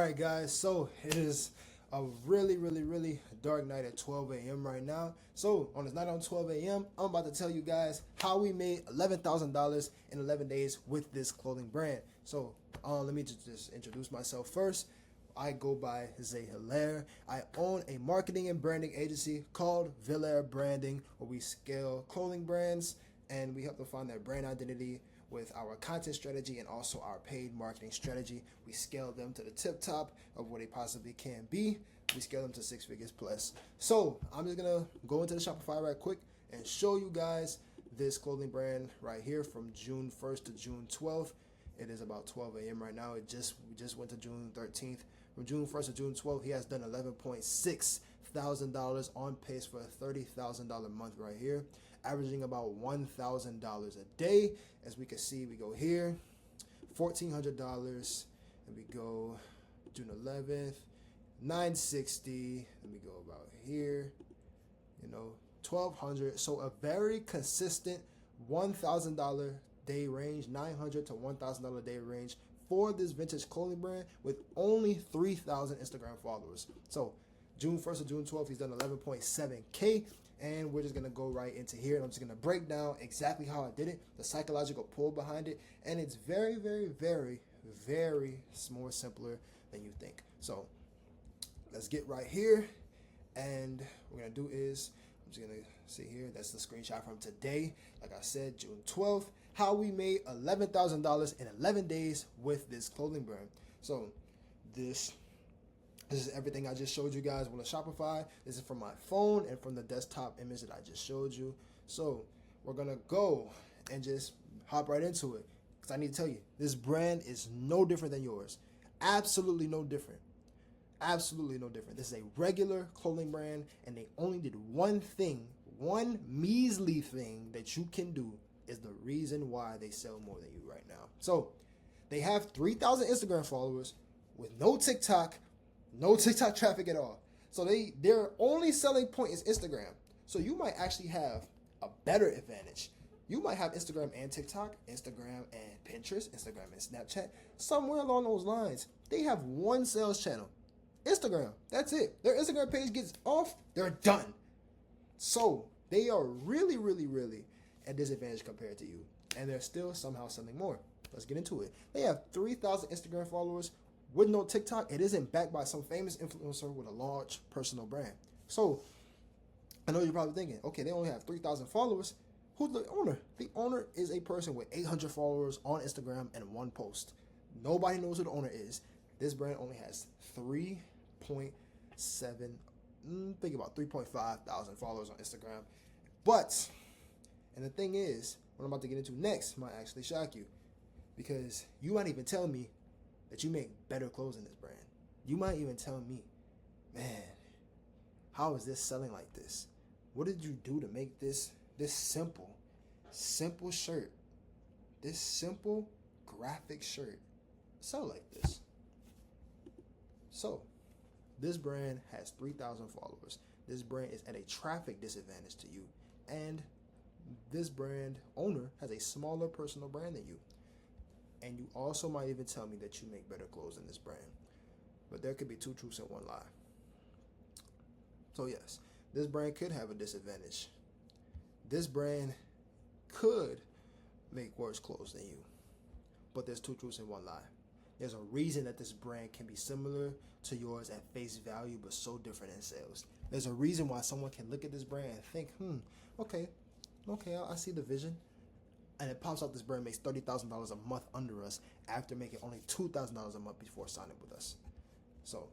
Alright guys, so it is a really dark night at 12 a.m. right now. So on this night on 12 a.m., I'm about to tell you guys how we made $11,000 in 11 days with this clothing brand. So let me just introduce myself first. I go by Zay Hilaire. I own a marketing and branding agency called Villaire Branding, where we scale clothing brands and we help them find their brand identity with our content strategy and also our paid marketing strategy. We scale them to the tip top of what they possibly can be. We scale them to 6 figures plus. So I'm just gonna go into the Shopify right quick and show you guys this clothing brand right here from June 1st to June 12th. It is about 12 a.m. right now. We just went to June 13th. From June 1st to June 12th, he has done $11.6 thousand on pace for a $30,000 month right here, averaging about $1,000 a day. As we can see, we go here, $1,400, and we go June 11th, $960, and we go about here, $1,200. So a very consistent $1,000 day range, $900 to $1,000 day range for this vintage clothing brand with only 3,000 Instagram followers. So June 1st to June 12th, he's done 11.7K. And we're just going to go right into here. And I'm just going to break down exactly how I did it, the psychological pull behind it. And it's very more simpler than you think. So let's get right here. And what we're going to do is, I'm just going to see here, that's the screenshot from today. Like I said, June 12th, how we made $11,000 in 11 days with this clothing brand. So this is everything I just showed you guys on the Shopify. This is from my phone and from the desktop image that I just showed you. So we're gonna go and just hop right into it, because I need to tell you, this brand is no different than yours. Absolutely no different. Absolutely no different. This is a regular clothing brand, and they only did one thing, one measly thing that you can do is the reason why they sell more than you right now. So they have 3,000 Instagram followers with no TikTok traffic at all. So their only selling point is Instagram. So you might actually have a better advantage. You might have Instagram and TikTok, Instagram and Pinterest, Instagram and Snapchat, somewhere along those lines. They have one sales channel, Instagram. That's it. Their Instagram page gets off, they're done. So they are really at disadvantage compared to you. And they're still somehow selling more. Let's get into it. They have 3,000 Instagram followers with no TikTok. It isn't backed by some famous influencer with a large personal brand. So I know you're probably thinking, okay, they only have 3,000 followers. Who's the owner? The owner is a person with 800 followers on Instagram and one post. Nobody knows who the owner is. This brand only has 3.5 thousand followers on Instagram. And the thing is, what I'm about to get into next might actually shock you, because you might even tell me that you make better clothes in this brand. You might even tell me, man, how is this selling like this? What did you do to make this simple shirt, this simple graphic shirt sell like this? So this brand has 3,000 followers. This brand is at a traffic disadvantage to you. And this brand owner has a smaller personal brand than you. And you also might even tell me that you make better clothes than this brand. But there could be two truths and one lie. So yes, this brand could have a disadvantage. This brand could make worse clothes than you. But there's two truths and one lie. There's a reason that this brand can be similar to yours at face value, but so different in sales. There's a reason why someone can look at this brand and think, okay, I see the vision. And it pops out this brand makes $30,000 a month under us after making only $2,000 a month before signing with us. So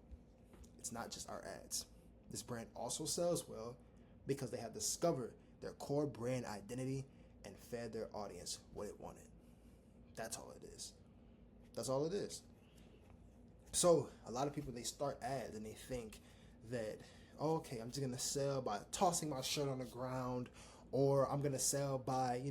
it's not just our ads. This brand also sells well because they have discovered their core brand identity and fed their audience what it wanted. That's all it is. That's all it is. So a lot of people, they start ads and they think that, okay, I'm just going to sell by tossing my shirt on the ground, or I'm going to sell by,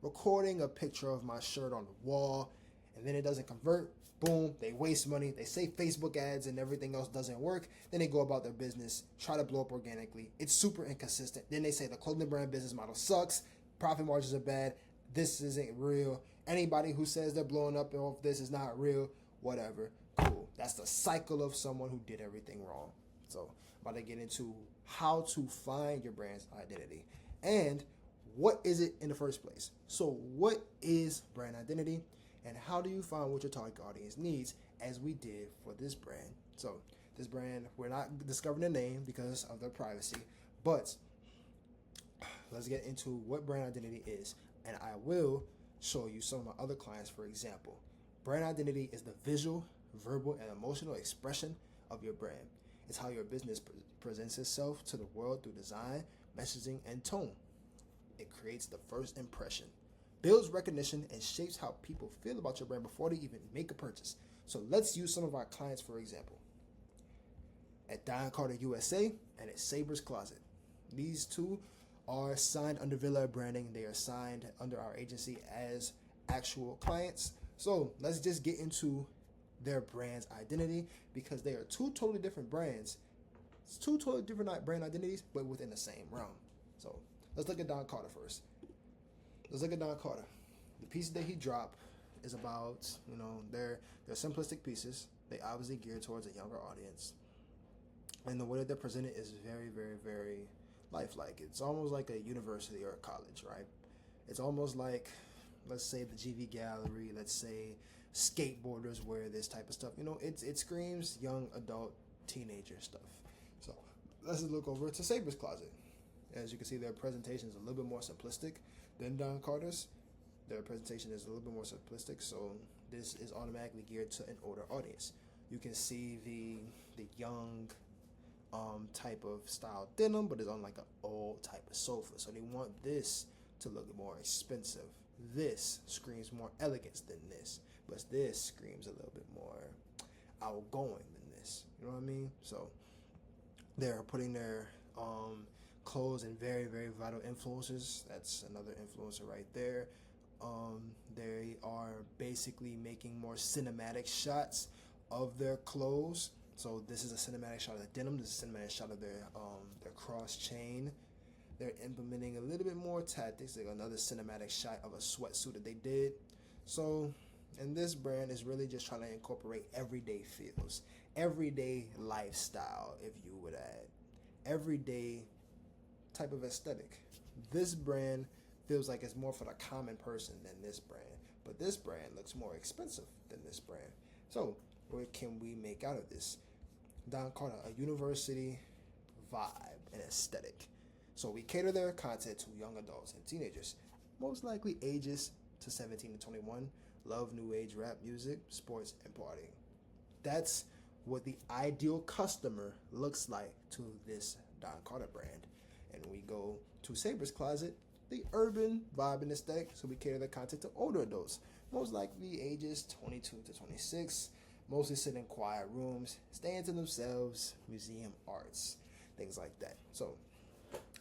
recording a picture of my shirt on the wall, and then it doesn't convert. Boom, they waste money. They say Facebook ads and everything else doesn't work. Then they go about their business, try to blow up organically. It's super inconsistent. Then they say the clothing brand business model sucks. Profit margins are bad. This isn't real. Anybody who says they're blowing up off this is not real. Whatever. Cool. That's the cycle of someone who did everything wrong. So I'm about to get into how to find your brand's identity and what is it in the first place. So what is brand identity and how do you find what your target audience needs, as we did for this brand. So this brand, we're not discovering the name because of their privacy, but let's get into what brand identity is. And I will show you some of my other clients. For example, brand identity is the visual, verbal, and emotional expression of your brand. It's how your business presents itself to the world through design, messaging, and tone. It creates the first impression, builds recognition, and shapes how people feel about your brand before they even make a purchase. So let's use some of our clients for example. At Don Carter USA and at Saber's Closet. These two are signed under Villa Branding. They are signed under our agency as actual clients. So let's just get into their brand's identity, because they are two totally different brands. It's two totally different brand identities, but within the same realm. So let's look at Don Carter first. Let's look at Don Carter. The pieces that he dropped is about, they're simplistic pieces. They obviously geared towards a younger audience. And the way that they're presented is very, very, very lifelike. It's almost like a university or a college, right? It's almost like, let's say, the GV Gallery, let's say skateboarders wear this type of stuff. It screams young adult teenager stuff. So let's look over to Saber's Closet. As you can see, their presentation is a little bit more simplistic than Don Carter's. Their presentation is a little bit more simplistic, so this is automatically geared to an older audience. You can see the young type of style denim, but it's on like an old type of sofa. So they want this to look more expensive. This screams more elegance than this, but this screams a little bit more outgoing than this. You know what I mean? So they're putting their clothes in very, very vital influencers. That's another influencer right there. They are basically making more cinematic shots of their clothes. So this is a cinematic shot of the denim. This is a cinematic shot of their cross chain. They're implementing a little bit more tactics. They got another cinematic shot of a sweatsuit that they did. So, and this brand is really just trying to incorporate everyday feels, everyday lifestyle, if you would add, everyday type of aesthetic. This brand feels like it's more for the common person than this brand, but this brand looks more expensive than this brand. So what can we make out of this? Don Carter, a university vibe and aesthetic. So we cater their content to young adults and teenagers, most likely ages to 17 to 21, love new age rap music, sports, and partying. That's what the ideal customer looks like to this Don Carter brand. And we go to Saber's Closet, the urban vibe and aesthetic, so we cater the content to older adults, most likely ages 22 to 26, mostly sit in quiet rooms, staying to themselves, museum arts, things like that. So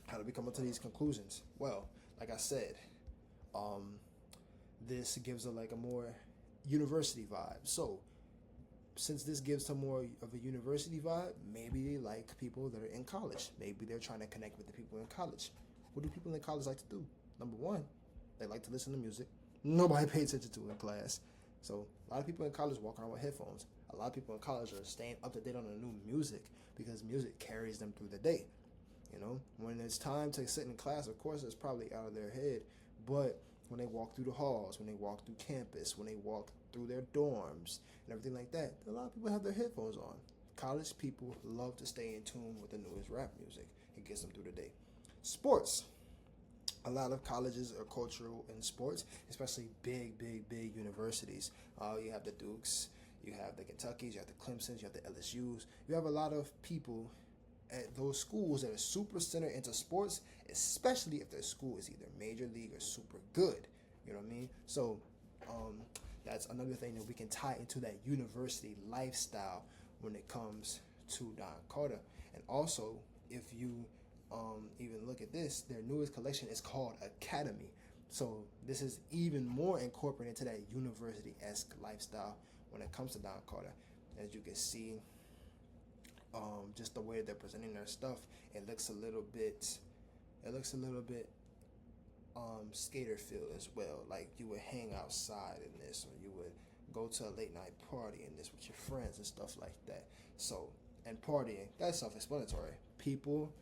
how do we come up to these conclusions? Well, like I said, this gives a more university vibe. So since this gives some more of a university vibe, maybe they like people that are in college. Maybe they're trying to connect with the people in college. What do people in college like to do? Number one, they like to listen to music. Nobody pays attention to in class. So a lot of people in college walk around with headphones. A lot of people in college are staying up to date on the new music because music carries them through the day. When it's time to sit in class, of course, it's probably out of their head. But when they walk through the halls, when they walk through campus, when they walk through their dorms and everything like that, a lot of people have their headphones on. College people love to stay in tune with the newest rap music. It gets them through the day. Sports. A lot of colleges are cultural in sports, especially big, big, big universities. You have the Dukes, you have the Kentuckys, you have the Clemsons, you have the LSUs. You have a lot of people at those schools that are super centered into sports, especially if their school is either major league or super good. You know what I mean? So that's another thing that we can tie into that university lifestyle when it comes to Don Carter. And also, if you even look at this, their newest collection is called Academy. So this is even more incorporated into that university-esque lifestyle when it comes to Don Carter. As you can see, just the way they're presenting their stuff, it looks a little bit skater feel as well. Like you would hang outside in this, or you would go to a late night party and this with your friends and stuff like that. So, and partying, that's self-explanatory. People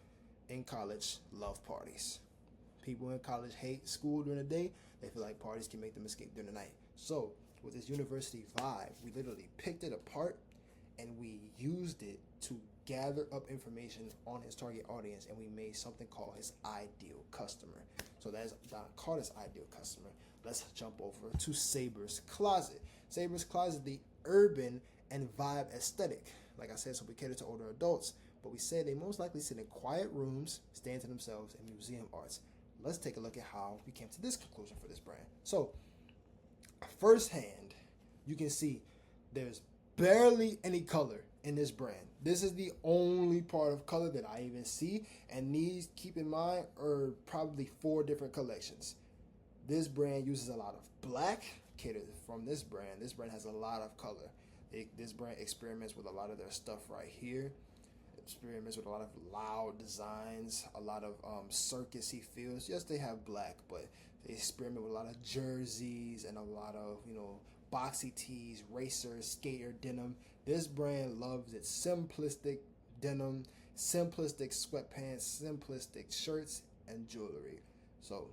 in college love parties. People in college hate school during the day. They feel like parties can make them escape during the night. So, with this university vibe, we literally picked it apart and we used it to gather up information on his target audience, and we made something called his ideal customer. So that's Don Carter's ideal customer. Let's jump over to Saber's Closet. Saber's Closet, the urban and vibe aesthetic. Like I said, so we cater to older adults, but we said they most likely sit in quiet rooms, staying to themselves, in museum arts. Let's take a look at how we came to this conclusion for this brand. So, firsthand, you can see there's barely any color in this brand. This is the only part of color that I even see, and these, keep in mind, are probably 4 different collections. This brand uses a lot of black, catered from this brand. This brand has a lot of color. This brand experiments with a lot of their stuff right here. Experiments with a lot of loud designs, a lot of circusy feels. Yes, they have black, but they experiment with a lot of jerseys and a lot of, boxy tees, racers, skater denim. This brand loves its simplistic denim, simplistic sweatpants, simplistic shirts, and jewelry. So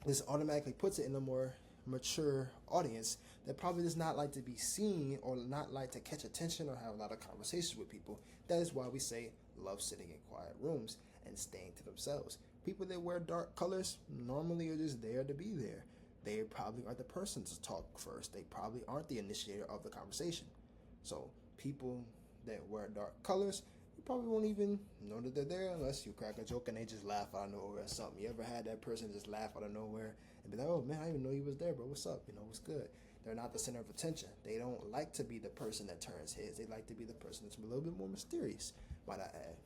this automatically puts it in a more mature audience that probably does not like to be seen or not like to catch attention or have a lot of conversations with people. That is why we say love sitting in quiet rooms and staying to themselves. People that wear dark colors normally are just there to be there. They probably aren't the person to talk first. They probably aren't the initiator of the conversation. So people that wear dark colors, you probably won't even know that they're there unless you crack a joke and they just laugh out of nowhere or something. You ever had that person just laugh out of nowhere and be like, oh man, I didn't even know you was there, bro. What's up? What's good? They're not the center of attention. They don't like to be the person that turns heads. They like to be the person that's a little bit more mysterious, might I add.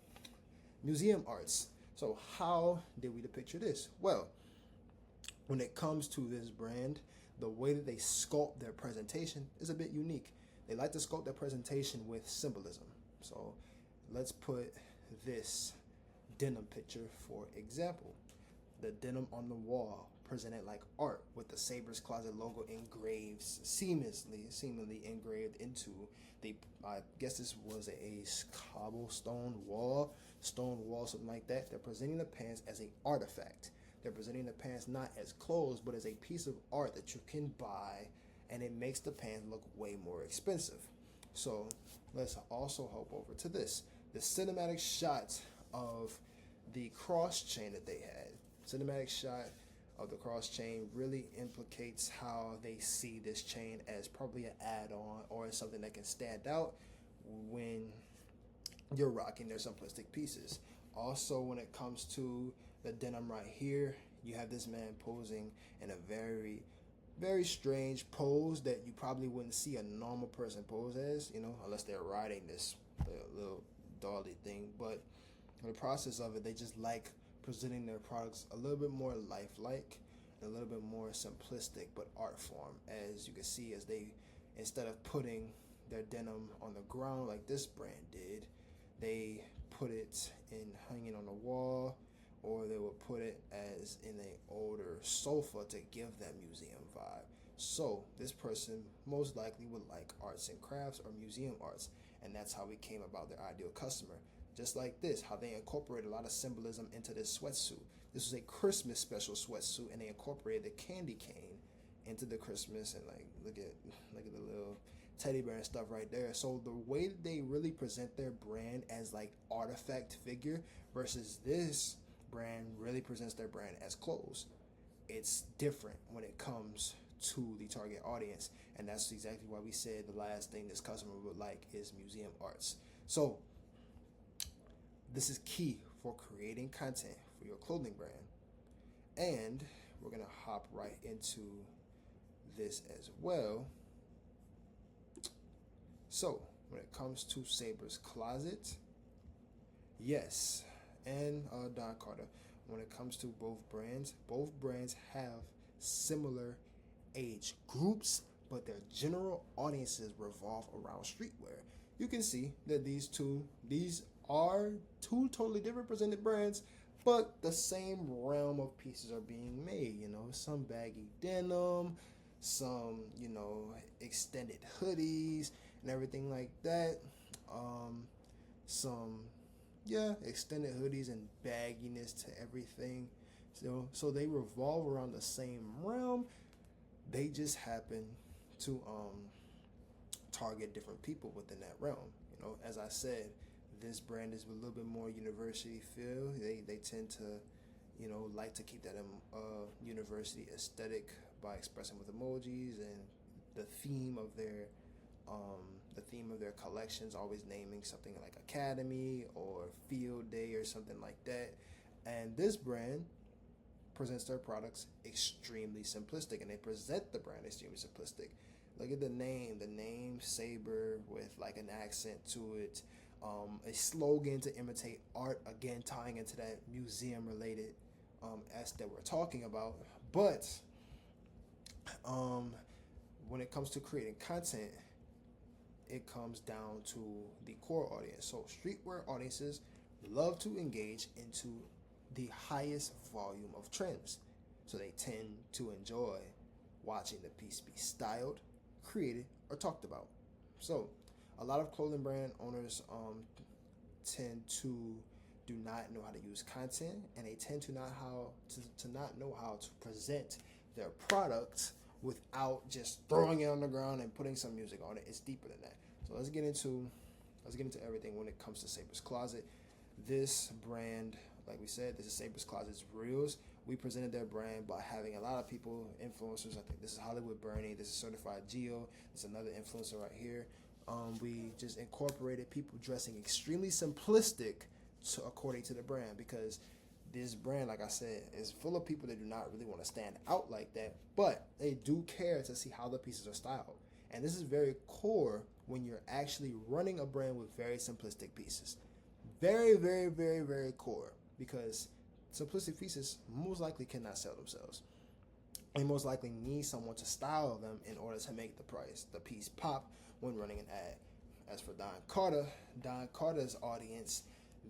Museum arts. So how did we depict this? Well, when it comes to this brand, the way that they sculpt their presentation is a bit unique. They like to sculpt their presentation with symbolism. So let's put this denim picture for example. The denim on the wall presented like art with the Saber's Closet logo engraved seemingly engraved into the, I guess this was a cobblestone wall, stone wall, something like that. They're presenting the pants as an artifact. They're presenting the pants not as clothes, but as a piece of art that you can buy, and it makes the pants look way more expensive. So let's also hop over to this. The cinematic shot of the cross chain that they had. Cinematic shot of the cross chain really implicates how they see this chain as probably an add-on or as something that can stand out when you're rocking their simplistic pieces. Also, when it comes to the denim right here, you have this man posing in a very, very strange pose that you probably wouldn't see a normal person pose as, unless they're riding this little dolly thing. But in the process of it, they just like presenting their products a little bit more lifelike and a little bit more simplistic but art form. As you can see, as they, instead of putting their denim on the ground like this brand did, they put it in hanging on the wall, or they would put it as in an older sofa to give that museum vibe. So this person most likely would like arts and crafts or museum arts, and that's how we came about their ideal customer. Just like this, how they incorporate a lot of symbolism into this sweatsuit. This was a Christmas special sweatsuit, and they incorporated the candy cane into the Christmas, and like look at the little teddy bear and stuff right there. So the way that they really present their brand as like artifact figure versus this brand really presents their brand as clothes. It's different when it comes to the target audience, and that's exactly why we said the last thing this customer would like is museum arts. So this is key for creating content for your clothing brand. And we're gonna hop right into this as well. So when it comes to Saber's Closet, yes, and Don Carter, when it comes to both brands have similar age groups, but their general audiences revolve around streetwear. You can see that these are two totally different presented brands, but the same realm of pieces are being made. Some baggy denim, some, extended hoodies and everything like that. Some, yeah, extended hoodies and bagginess to everything. So they revolve around the same realm. They just happen to target different people within that realm. As I said, this brand is a little bit more university feel. They tend to, like to keep that university aesthetic by expressing with emojis, and the theme of their collections always naming something like academy or field day or something like that. And this brand presents their products extremely simplistic, and they present the brand extremely simplistic. Look at the name Saber with like an accent to it, a slogan to imitate art, again tying into that museum related S that we're talking about. But when it comes to creating content, it comes down to the core audience. So streetwear audiences love to engage into the highest volume of trends. So they tend to enjoy watching the piece be styled, created, or talked about. So a lot of clothing brand owners tend to do not know how to use content, and they tend to not know how to present their product without just throwing it on the ground and putting some music on it. It's deeper than that. So let's get into everything when it comes to Saber's Closet. This brand, like we said, this is Saber's Closet's Reels. We presented their brand by having a lot of people, influencers. I think this is Hollywood Bernie. This is Certified Geo. This is another influencer right here. We just incorporated people dressing extremely simplistic according to the brand, because this brand, like I said, is full of people that do not really want to stand out like that, but they do care to see how the pieces are styled. And this is very core when you're actually running a brand with very simplistic pieces. Very, very, very, very core, because simplistic pieces most likely cannot sell themselves. They most likely need someone to style them in order to make the piece pop when running an ad. As for Don Carter's audience,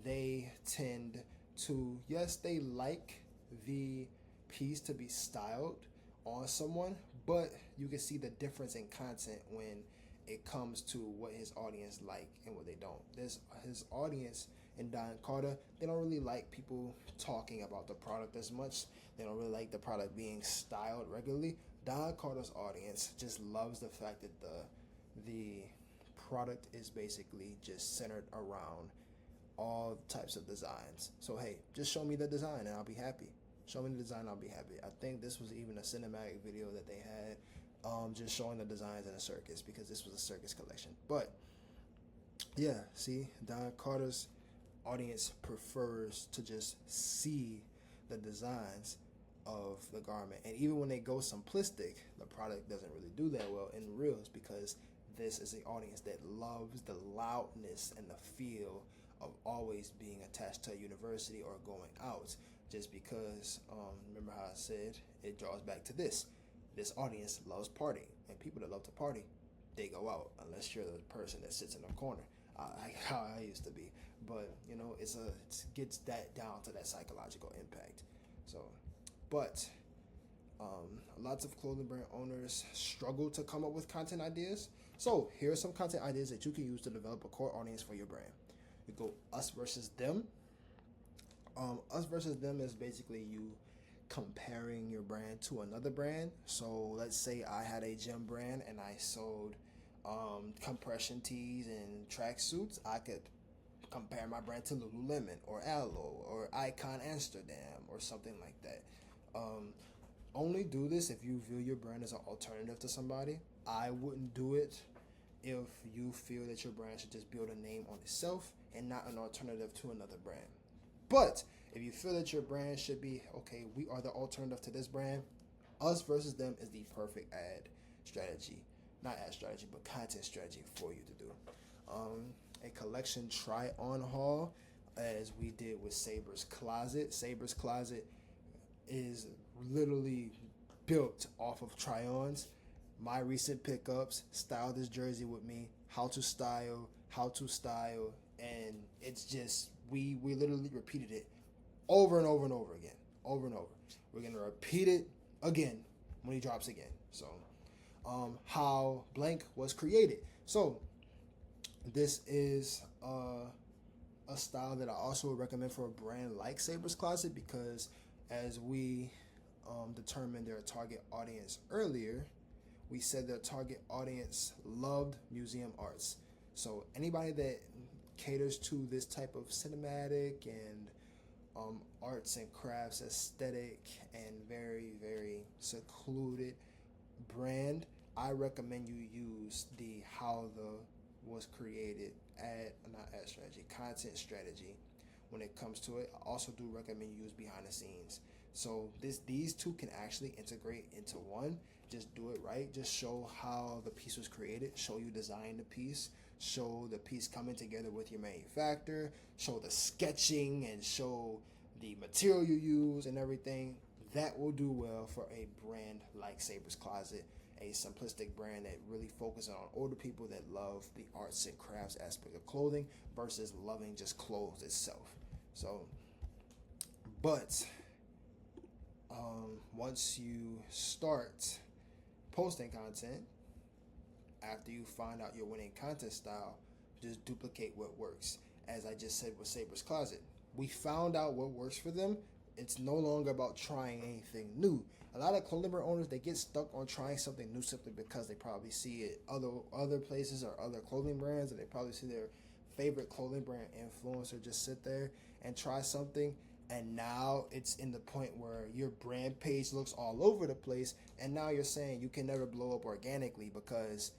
they tend to, yes, they like the piece to be styled on someone, but you can see the difference in content when it comes to what his audience like and what they don't. His audience in Don Carter, they don't really like people talking about the product as much. They don't really like the product being styled regularly. Don Carter's audience just loves the fact that the product is basically just centered around all types of designs. So hey, just show me the design and I'll be happy. Show me the design, I'll be happy. I think this was even a cinematic video that they had, just showing the designs in a circus, because this was a circus collection. But yeah, see, Don Carter's audience prefers to just see the designs of the garment, and even when they go simplistic, the product doesn't really do that well in Reels, because this is an audience that loves the loudness and the feel of always being attached to a university or going out. Just because, remember how I said, it draws back to this audience loves partying, and people that love to party, they go out, unless you're the person that sits in the corner, how I used to be. But it gets that down to that psychological impact. So, but lots of clothing brand owners struggle to come up with content ideas. So here are some content ideas that you can use to develop a core audience for your brand. We go us versus them. Us versus them is basically you comparing your brand to another brand. So let's say I had a gym brand and I sold compression tees and tracksuits. I could compare my brand to Lululemon or Alo or Icon Amsterdam or something like that. Only do this if you view your brand as an alternative to somebody. I wouldn't do it if you feel that your brand should just build a name on itself and not an alternative to another brand. But if you feel that your brand should be, okay, we are the alternative to this brand, us versus them is the perfect ad strategy. Not ad strategy, but content strategy for you to do. A collection try-on haul, as we did with Saber's Closet. Saber's Closet is literally built off of try-ons. My recent pickups, style this jersey with me, how to style, and it's just, we literally repeated it over and over and over again. We're going to repeat it again when he drops again. So how blank was created. So this is a style that I also would recommend for a brand like Saber's Closet, because as we determined their target audience earlier, we said their target audience loved museum arts. So anybody that caters to this type of cinematic and arts and crafts aesthetic and very, very secluded brand, I recommend you use the how the was created not ad strategy, content strategy when it comes to it. I also do recommend you use behind the scenes. So these two can actually integrate into one. Just do it right. Just show how the piece was created. Show you designed the piece. Show the piece coming together with your manufacturer. Show the sketching and show the material you use and everything. That will do well for a brand like Saber's Closet, a simplistic brand that really focuses on older people that love the arts and crafts aspect of clothing versus loving just clothes itself. So, but once you start posting content, after you find out your winning content style, just duplicate what works. As I just said with Saber's Closet, we found out what works for them. It's no longer about trying anything new. A lot of clothing brand owners, they get stuck on trying something new simply because they probably see it other places or other clothing brands, and they probably see their favorite clothing brand influencer just sit there and try something, and now it's in the point where your brand page looks all over the place, and now you're saying you can never blow up organically because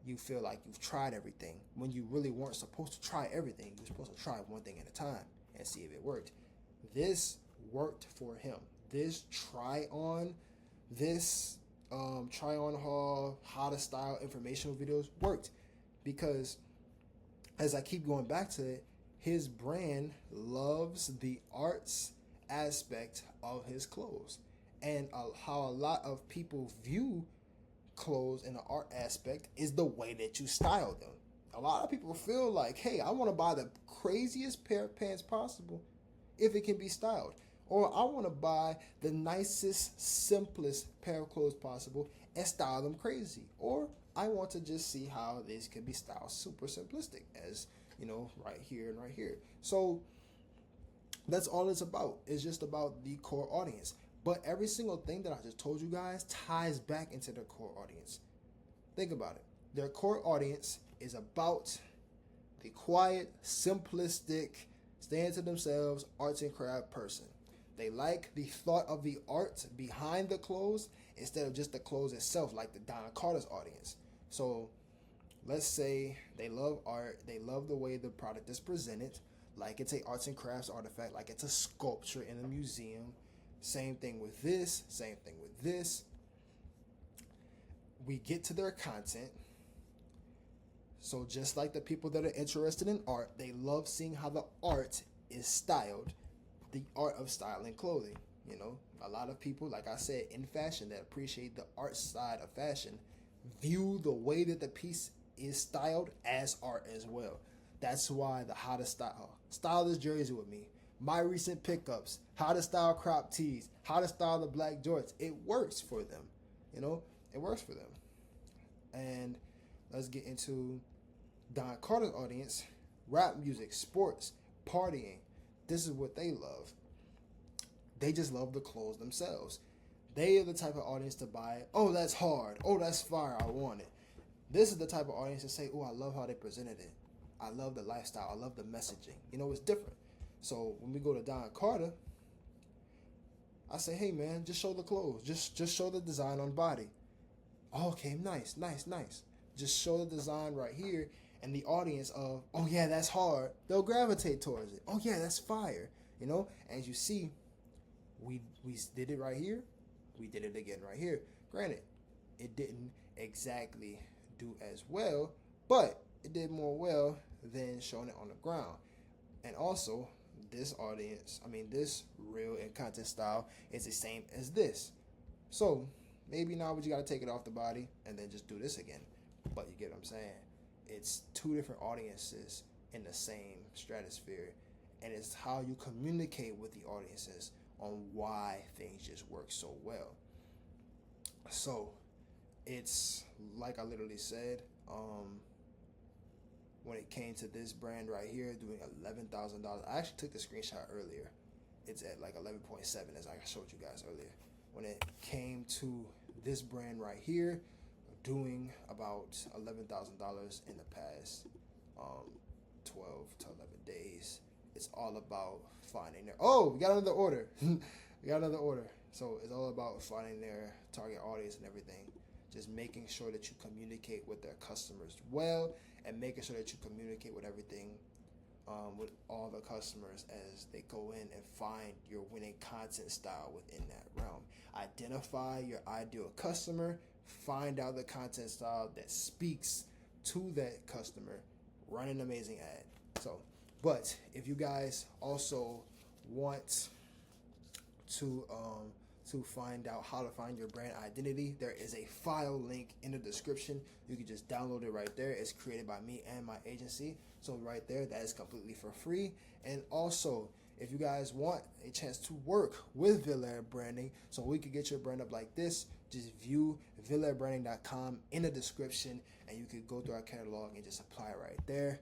you feel like you've tried everything when you really weren't supposed to try everything. You're supposed to try one thing at a time and see if it worked. This worked for him. This try on haul, how to style informational videos worked, because as I keep going back to it, his brand loves the arts aspect of his clothes, and how a lot of people view clothes in the art aspect is the way that you style them. A lot of people feel like, hey, I want to buy the craziest pair of pants possible if it can be styled. Or I want to buy the nicest, simplest pair of clothes possible and style them crazy. Or I want to just see how this can be styled super simplistic, as you know, right here and right here. So that's all it's about. It's just about the core audience. But every single thing that I just told you guys ties back into their core audience. Think about it. Their core audience is about the quiet, simplistic, stand to themselves, arts and craft person. They like the thought of the art behind the clothes instead of just the clothes itself, like the Don Carter's audience. So let's say they love art, they love the way the product is presented, like it's a arts and crafts artifact, like it's a sculpture in a museum. Same thing with this, same thing with this. We get to their content. So just like the people that are interested in art, they love seeing how the art is styled, the art of styling clothing. You know, a lot of people, like I said, in fashion that appreciate the art side of fashion view the way that the piece is styled as art as well. That's why the how to style this jersey with me, my recent pickups, how to style crop tees, how to style the black jorts, it works for them. You know, it works for them. And let's get into Don Carter's audience. Rap music, sports, partying. This is what they love. They just love the clothes themselves. They are the type of audience to buy it. Oh, that's hard. Oh, that's fire. I want it. This is the type of audience to say, oh, I love how they presented it. I love the lifestyle. I love the messaging. You know, it's different. So when we go to Don Carter, I say, hey, man, just show the clothes. Just show the design on body. Oh, okay, nice. Just show the design right here, and the audience of, oh, yeah, that's hard, they'll gravitate towards it. Oh, yeah, that's fire. You know, as you see, we did it right here. We did it again right here. Granted, it didn't exactly do as well, but it did more well than showing it on the ground. And also, this reel and content style is the same as this. So maybe now you got to take it off the body and then just do this again. But you get what I'm saying? It's two different audiences in the same stratosphere, and it's how you communicate with the audiences on why things just work so well. So it's like I literally said. When it came to this brand right here, doing $11,000, I actually took the screenshot earlier. It's at like 11.7, as I showed you guys earlier. When it came to this brand right here, doing about $11,000 in the past 12 to 11 days. It's all about finding their. Oh, we got another order. We got another order. So it's all about finding their target audience and everything. Just making sure that you communicate with their customers well, and making sure that you communicate with everything with all the customers as they go in and find your winning content style within that realm. Identify your ideal customer, find out the content style that speaks to that customer, run an amazing ad. So, but if you guys also want to find out how to find your brand identity, there is a file link in the description. You can just download it right there. It's created by me and my agency. So right there, that is completely for free. And also, if you guys want a chance to work with Villair Branding so we could get your brand up like this, just view villairbranding.com in the description, and you could go through our catalog and just apply right there.